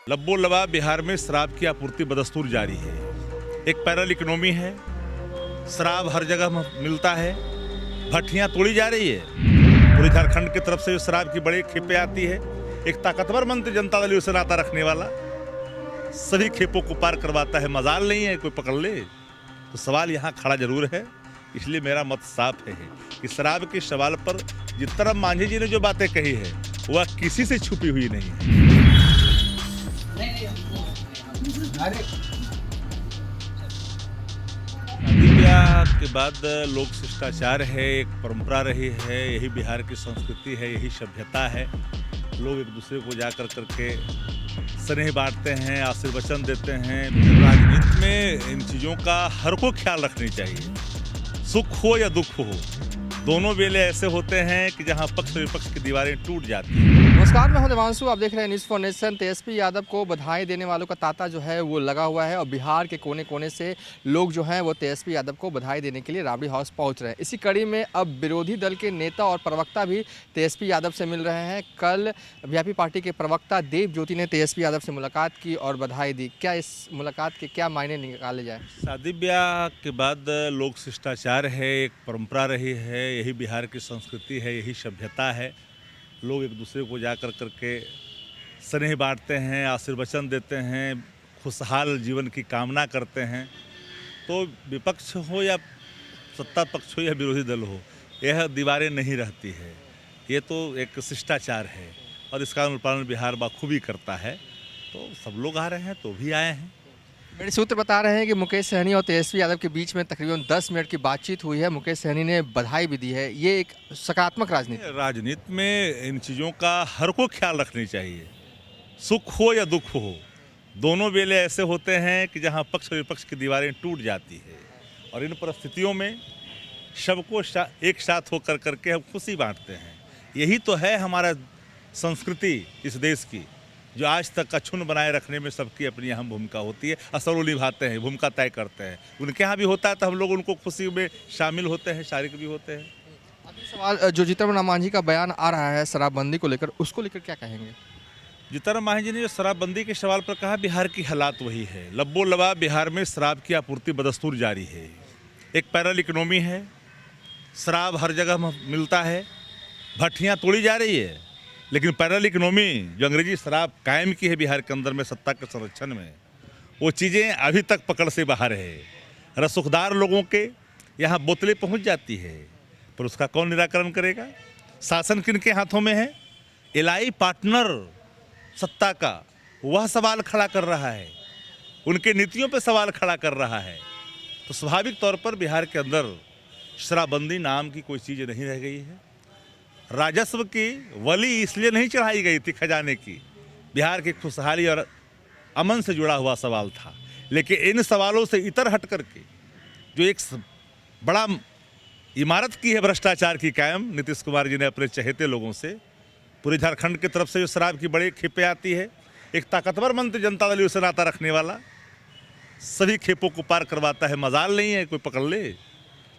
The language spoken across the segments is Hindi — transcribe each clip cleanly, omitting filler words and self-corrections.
लब्बो लबा बिहार में शराब की आपूर्ति बदस्तूर जारी है। एक पैरल इकोनॉमी है, शराब हर जगह मिलता है, भट्टियां तोड़ी जा रही है। पूरे झारखंड की तरफ से जो शराब की बड़ी खेपें आती है, एक ताकतवर मंत्री जनता दल से नाता रखने वाला सभी खेपों को पार करवाता है। मजाल नहीं है कोई पकड़ ले। तो सवाल यहाँ खड़ा जरूर है, इसलिए मेरा मत साफ है कि शराब के सवाल पर जिस तरह मांझी जी ने जो बातें कही है वह किसी से छुपी हुई नहीं है। शादी ब्याह के बाद लोक शिष्टाचार है, एक परंपरा रही है, यही बिहार की संस्कृति है, यही सभ्यता है। लोग एक दूसरे को जा कर करके स्नेह बांटते हैं, आशीर्वचन देते हैं। राजनीति में इन चीज़ों का हर को ख्याल रखनी चाहिए। सुख हो या दुख हो, दोनों बेले ऐसे होते हैं कि जहां पक्ष विपक्ष की दीवारें टूट जाती हैं। नमस्कार, मैं हूं देवांशु। आप देख रहे हैं news for nation. Tejashwi Yadav को बधाई देने वालों का तांता जो है वो लगा हुआ है और बिहार के कोने कोने से लोग जो हैं वो तेजस्वी यादव को बधाई देने के लिए राबड़ी हाउस पहुंच रहे हैं। इसी कड़ी में अब विरोधी दल के नेता और प्रवक्ता भी तेजस्वी यादव से मिल रहे हैं। कल वीआईपी पार्टी के प्रवक्ता देव ज्योति ने तेजस्वी यादव से मुलाकात की और बधाई दी। क्या इस मुलाकात के क्या मायने निकाले जाए? शादी ब्याह के बाद लोक शिष्टाचार है, एक परंपरा रही है, यही बिहार की संस्कृति है, यही सभ्यता है। लोग एक दूसरे को जा कर करके स्नेह बांटते हैं, आशीर्वचन देते हैं, खुशहाल जीवन की कामना करते हैं। तो विपक्ष हो या सत्ता पक्ष हो या विरोधी दल हो, यह दीवारें नहीं रहती है। ये तो एक शिष्टाचार है और इसका अनुपालन बिहार बखूबी करता है। तो सब लोग आ रहे हैं तो भी आए हैं। मेरे सूत्र बता रहे हैं कि मुकेश सहनी और तेजस्वी यादव के बीच में तकरीबन 10 मिनट की बातचीत हुई है। मुकेश सहनी ने बधाई भी दी है। ये एक सकारात्मक राजनीति में इन चीज़ों का हर को ख्याल रखनी चाहिए। सुख हो या दुख हो, दोनों बेले ऐसे होते हैं कि जहां पक्ष विपक्ष की दीवारें टूट जाती है। और इन परिस्थितियों में सबको एक साथ होकर करके हम खुशी बांटते हैं। यही तो है हमारा संस्कृति इस देश की, जो आज तक अक्षुण्ण बनाए रखने में सबकी अपनी अहम भूमिका होती है। असर वो निभाते हैं, भूमिका तय करते हैं। उनके यहाँ भी होता है तो हम लोग उनको खुशी में शामिल होते हैं, शारीक भी होते हैं। अभी सवाल जो जीतन राम मांझी का बयान आ रहा है शराबबंदी को लेकर, उसको लेकर क्या कहेंगे? जीतन राम मांझी ने जो शराबबंदी के सवाल पर कहा, बिहार की हालात वही है। लब्बो लबा बिहार में शराब की आपूर्ति बदस्तूर जारी है। एक पैरल इकोनॉमी है, शराब हर जगह मिलता है, भट्टियाँ तोड़ी जा रही है। लेकिन पैरल इकोनॉमी जो अंग्रेजी शराब कायम की है बिहार के अंदर में सत्ता के संरक्षण में, वो चीज़ें अभी तक पकड़ से बाहर है। रसूखदार लोगों के यहाँ बोतलें पहुँच जाती है, पर उसका कौन निराकरण करेगा? शासन किनके हाथों में है? एलआई पार्टनर सत्ता का, वह सवाल खड़ा कर रहा है, उनके नीतियों पर सवाल खड़ा कर रहा है। तो स्वाभाविक तौर पर बिहार के अंदर शराबबंदी नाम की कोई चीज़ नहीं रह गई है। राजस्व की वली इसलिए नहीं चढ़ाई गई थी खजाने की, बिहार की खुशहाली और अमन से जुड़ा हुआ सवाल था। लेकिन इन सवालों से इतर हट करके जो एक बड़ा इमारत की है भ्रष्टाचार की कायम, नीतीश कुमार जी ने अपने चहेते लोगों से, पूरे झारखंड की तरफ से जो शराब की बड़ी खेपें आती है, एक ताकतवर मंत्री जनता दल से नाता रखने वाला सभी खेपों को पार करवाता है। मजाल नहीं है कोई पकड़ ले।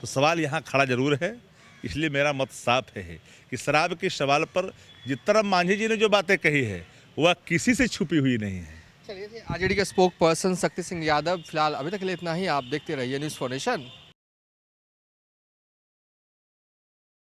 तो सवाल यहाँ खड़ा जरूर है, इसलिए मेरा मत साफ है कि शराब के सवाल पर जिस तरह मांझी जी ने जो बातें कही है वह किसी से छुपी हुई नहीं है। चलिए, आरजेडी के स्पोक पर्सन शक्ति सिंह यादव, फिलहाल अभी तक के लिए इतना ही। आप देखते रहिए न्यूज़ फॉर नेशन।